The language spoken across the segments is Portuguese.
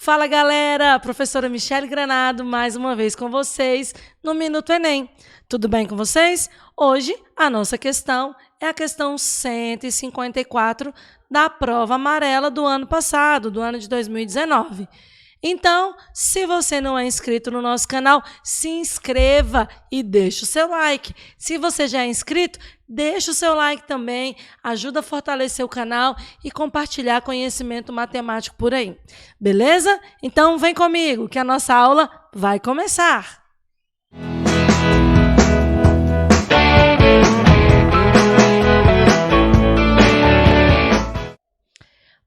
Fala galera, professora Michele Granado, mais uma vez com vocês no Minuto Enem. Tudo bem com vocês? Hoje a nossa questão é a questão 154 da prova amarela do ano passado, do ano de 2019. Então, se você não é inscrito no nosso canal, se inscreva e deixe o seu like. Se você já é inscrito, deixe o seu like também, ajuda a fortalecer o canal e compartilhar conhecimento matemático por aí. Beleza? Então, vem comigo que a nossa aula vai começar.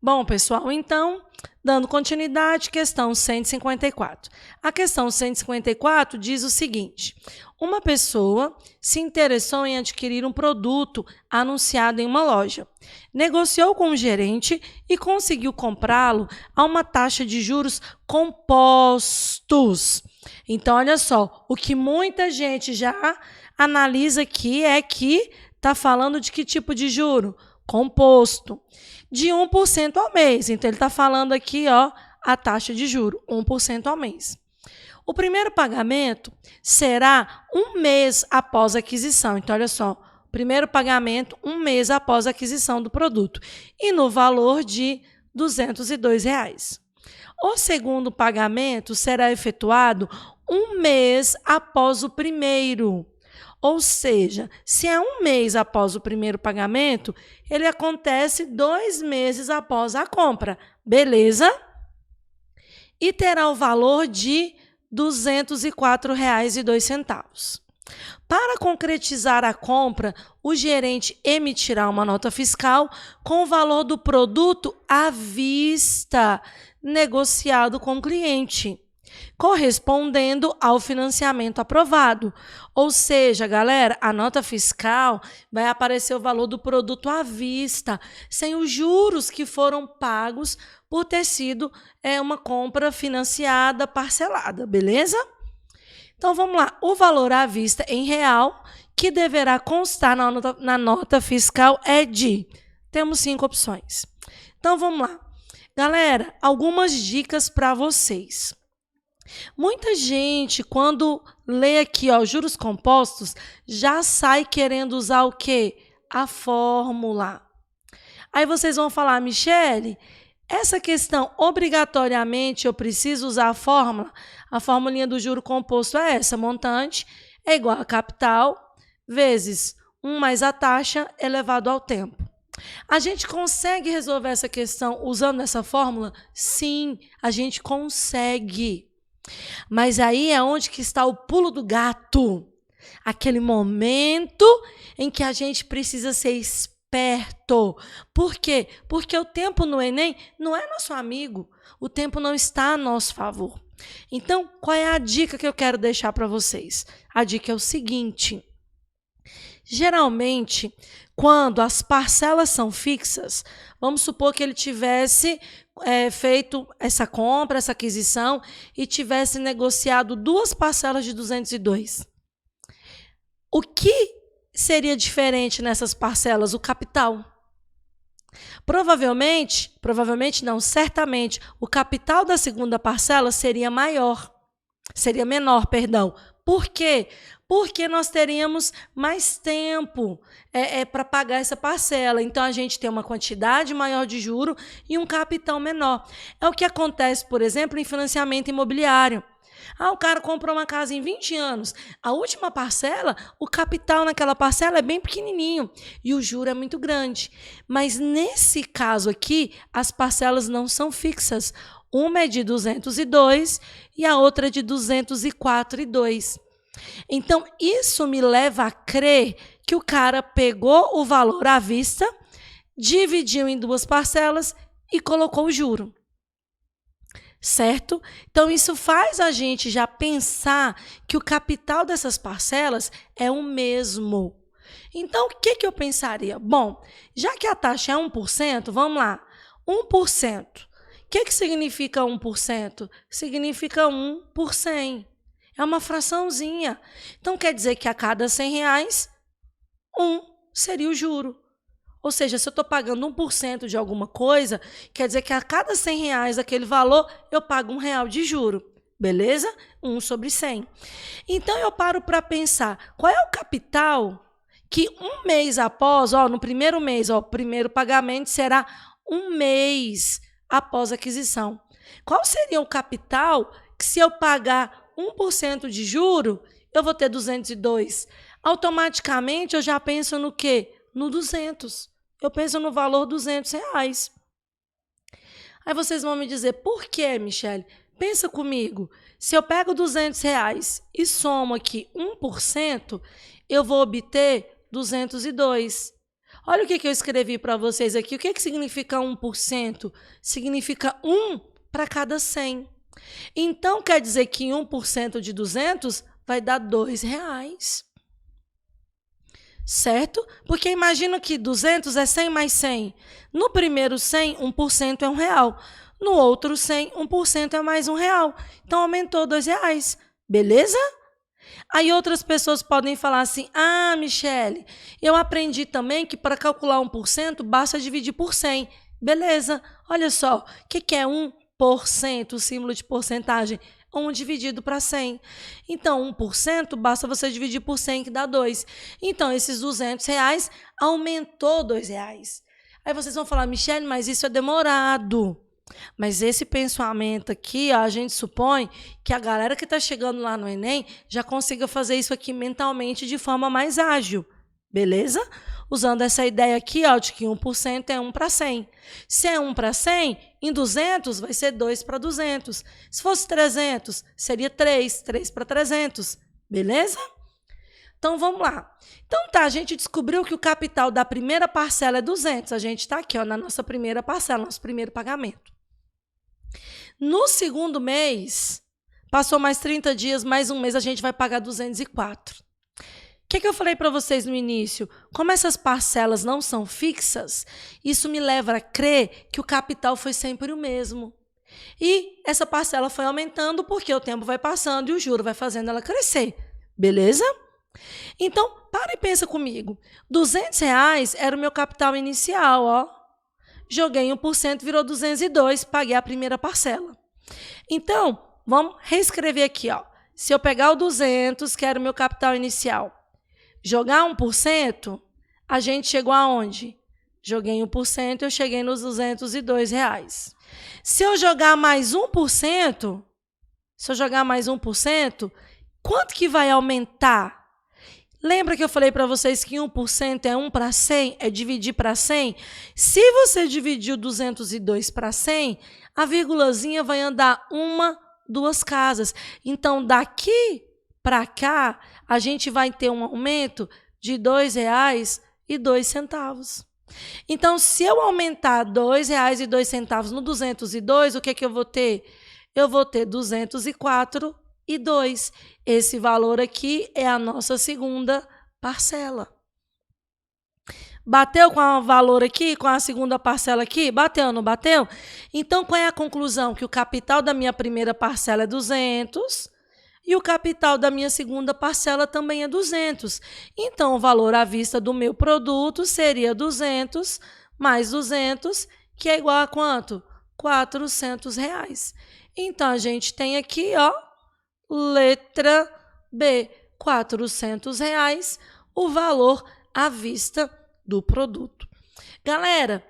Bom, pessoal, então, dando continuidade, questão 154. A questão 154 diz o seguinte: uma pessoa se interessou em adquirir um produto anunciado em uma loja, negociou com o gerente e conseguiu comprá-lo a uma taxa de juros compostos. Então, olha só, o que muita gente já analisa aqui é que está falando de que tipo de juro? Composto. De 1% ao mês. Então, ele está falando aqui, ó, a taxa de juro, 1% ao mês. O primeiro pagamento será um mês após a aquisição. Então, olha só, o primeiro pagamento, um mês após a aquisição do produto. E no valor de R$ 202. O segundo pagamento será efetuado um mês após o primeiro. Ou seja, se é um mês após o primeiro pagamento, ele acontece 2 meses após a compra. Beleza? E terá o valor de R$ 204,02. Para concretizar a compra, o gerente emitirá uma nota fiscal com o valor do produto à vista, negociado com o cliente, correspondendo ao financiamento aprovado. Ou seja, galera, a nota fiscal vai aparecer o valor do produto à vista, sem os juros que foram pagos por ter sido uma compra financiada, parcelada, beleza? Então, vamos lá. O valor à vista em real que deverá constar na nota fiscal é de... Temos 5 opções. Então, vamos lá. Galera, algumas dicas para vocês. Muita gente, quando lê aqui, ó, juros compostos, já sai querendo usar o quê? A fórmula. Aí vocês vão falar, Michele, essa questão, obrigatoriamente, eu preciso usar a fórmula? A formulinha do juro composto é essa, montante é igual a capital vezes 1 mais a taxa elevado ao tempo. A gente consegue resolver essa questão usando essa fórmula? Sim, a gente consegue. Mas aí é onde que está o pulo do gato. Aquele momento em que a gente precisa ser esperto. Por quê? Porque o tempo no Enem não é nosso amigo. O tempo não está a nosso favor. Então, qual é a dica que eu quero deixar para vocês? A dica é o seguinte. Geralmente, quando as parcelas são fixas, vamos supor que ele tivesse feito essa compra, essa aquisição, e tivesse negociado 2 parcelas de 202. O que seria diferente nessas parcelas? O capital. Provavelmente não, certamente, o capital da segunda parcela seria menor. Por quê? Porque nós teríamos mais tempo para pagar essa parcela. Então, a gente tem uma quantidade maior de juro e um capital menor. É o que acontece, por exemplo, em financiamento imobiliário. O cara comprou uma casa em 20 anos. A última parcela, o capital naquela parcela é bem pequenininho e o juro é muito grande. Mas, nesse caso aqui, as parcelas não são fixas. Uma é de 202 e a outra é de 204,2. Então, isso me leva a crer que o cara pegou o valor à vista, dividiu em 2 parcelas e colocou o juro. Certo? Então, isso faz a gente já pensar que o capital dessas parcelas é o mesmo. Então, o que eu pensaria? Bom, já que a taxa é 1%, vamos lá, 1%. O que significa 1%? Significa 1 por 100. É uma fraçãozinha. Então, quer dizer que a cada R$100, 1 seria o juro. Ou seja, se eu estou pagando 1% de alguma coisa, quer dizer que a cada R$100 daquele valor, eu pago R$1 de juro. Beleza? 1 sobre 100. Então, eu paro para pensar, qual é o capital que um mês após, no primeiro mês, o primeiro pagamento será um mês após a aquisição. Qual seria o capital que, se eu pagar 1% de juro, eu vou ter 202? Automaticamente, eu já penso no quê? No 200. Eu penso no valor R$200. Aí vocês vão me dizer, por quê, Michele? Pensa comigo, se eu pego R$200 e somo aqui 1%, eu vou obter 202. Olha o que eu escrevi para vocês aqui. O que significa 1%? Significa 1 para cada 100. Então, quer dizer que 1% de 200 vai dar R$2. Certo? Porque imagina que 200 é 100 mais 100. No primeiro 100, 1% é R$1. No outro 100, 1% é mais R$1. Então, aumentou R$2. Beleza? Aí outras pessoas podem falar assim, Michele, eu aprendi também que para calcular 1%, basta dividir por 100. Beleza, olha só, o que é 1%, o símbolo de porcentagem? 1 dividido para 100. Então, 1% basta você dividir por 100, que dá 2. Então, esses R$200 aumentou R$2. Aí vocês vão falar, Michele, mas isso é demorado. Mas esse pensamento aqui, a gente supõe que a galera que está chegando lá no Enem já consiga fazer isso aqui mentalmente de forma mais ágil. Beleza? Usando essa ideia aqui, de que 1% é 1 para 100. Se é 1 para 100, em 200 vai ser 2 para 200. Se fosse 300, seria 3 para 300. Beleza? Então, vamos lá. Então, a gente descobriu que o capital da primeira parcela é 200. A gente está aqui, na nossa primeira parcela, nosso primeiro pagamento. No segundo mês, passou mais 30 dias, mais um mês, a gente vai pagar 204. O que eu falei para vocês no início? Como essas parcelas não são fixas, isso me leva a crer que o capital foi sempre o mesmo. E essa parcela foi aumentando porque o tempo vai passando e o juro vai fazendo ela crescer. Beleza? Então, para e pensa comigo. R$200 era o meu capital inicial, Joguei 1%, virou 202, paguei a primeira parcela. Então, vamos reescrever aqui, Se eu pegar o 200, que era o meu capital inicial, jogar 1%, a gente chegou aonde? Joguei 1%, eu cheguei nos R$202. Se eu jogar mais 1%, quanto que vai aumentar? Lembra que eu falei para vocês que 1% é 1 para 100? É dividir para 100? Se você dividir 202 para 100, a vírgulazinha vai andar 1, 2 casas. Então, daqui para cá, a gente vai ter um aumento de R$2,02. Então, se eu aumentar R$2,02 no 202, o que eu vou ter? Eu vou ter 204,02. Esse valor aqui é a nossa segunda parcela. Bateu com o valor aqui, com a segunda parcela aqui? Bateu, não bateu? Então, qual é a conclusão? Que o capital da minha primeira parcela é 200 e o capital da minha segunda parcela também é 200. Então, o valor à vista do meu produto seria 200 mais 200, que é igual a quanto? R$400. Então, a gente tem aqui, letra B, R$400, o valor à vista do produto. Galera,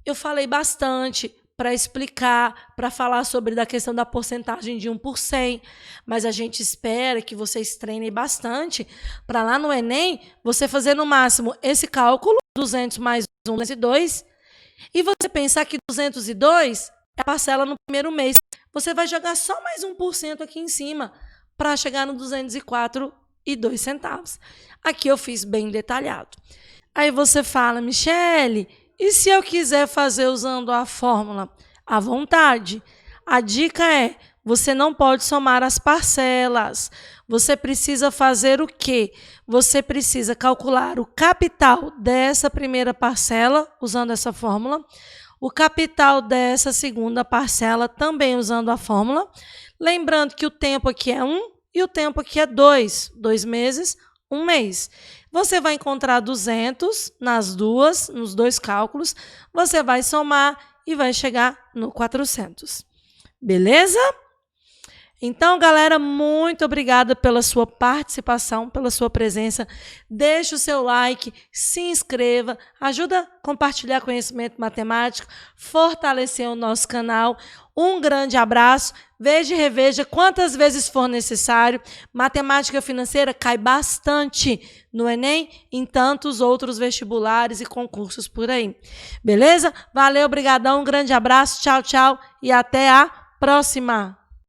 eu falei bastante para explicar, para falar sobre a questão da porcentagem de 1 por 100, mas a gente espera que vocês treinem bastante para lá no Enem você fazer no máximo esse cálculo, 200 mais 1, 202, e você pensar que 202 é a parcela no primeiro mês. Você vai jogar só mais 1% aqui em cima para chegar no 204,02. Aqui eu fiz bem detalhado. Aí você fala, Michele, e se eu quiser fazer usando a fórmula? À vontade. A dica é, você não pode somar as parcelas. Você precisa fazer o quê? Você precisa calcular o capital dessa primeira parcela, usando essa fórmula, o capital dessa segunda parcela, também usando a fórmula. Lembrando que o tempo aqui é 1 e o tempo aqui é 2. 2 meses, 1 mês. Você vai encontrar 200 nos dois cálculos, você vai somar e vai chegar no 400. Beleza? Então, galera, muito obrigada pela sua participação, pela sua presença. Deixe o seu like, se inscreva, ajuda a compartilhar conhecimento matemático, fortalecer o nosso canal. Um grande abraço. Veja e reveja quantas vezes for necessário. Matemática financeira cai bastante no Enem, em tantos outros vestibulares e concursos por aí. Beleza? Valeu, obrigadão, um grande abraço, tchau, tchau e até a próxima.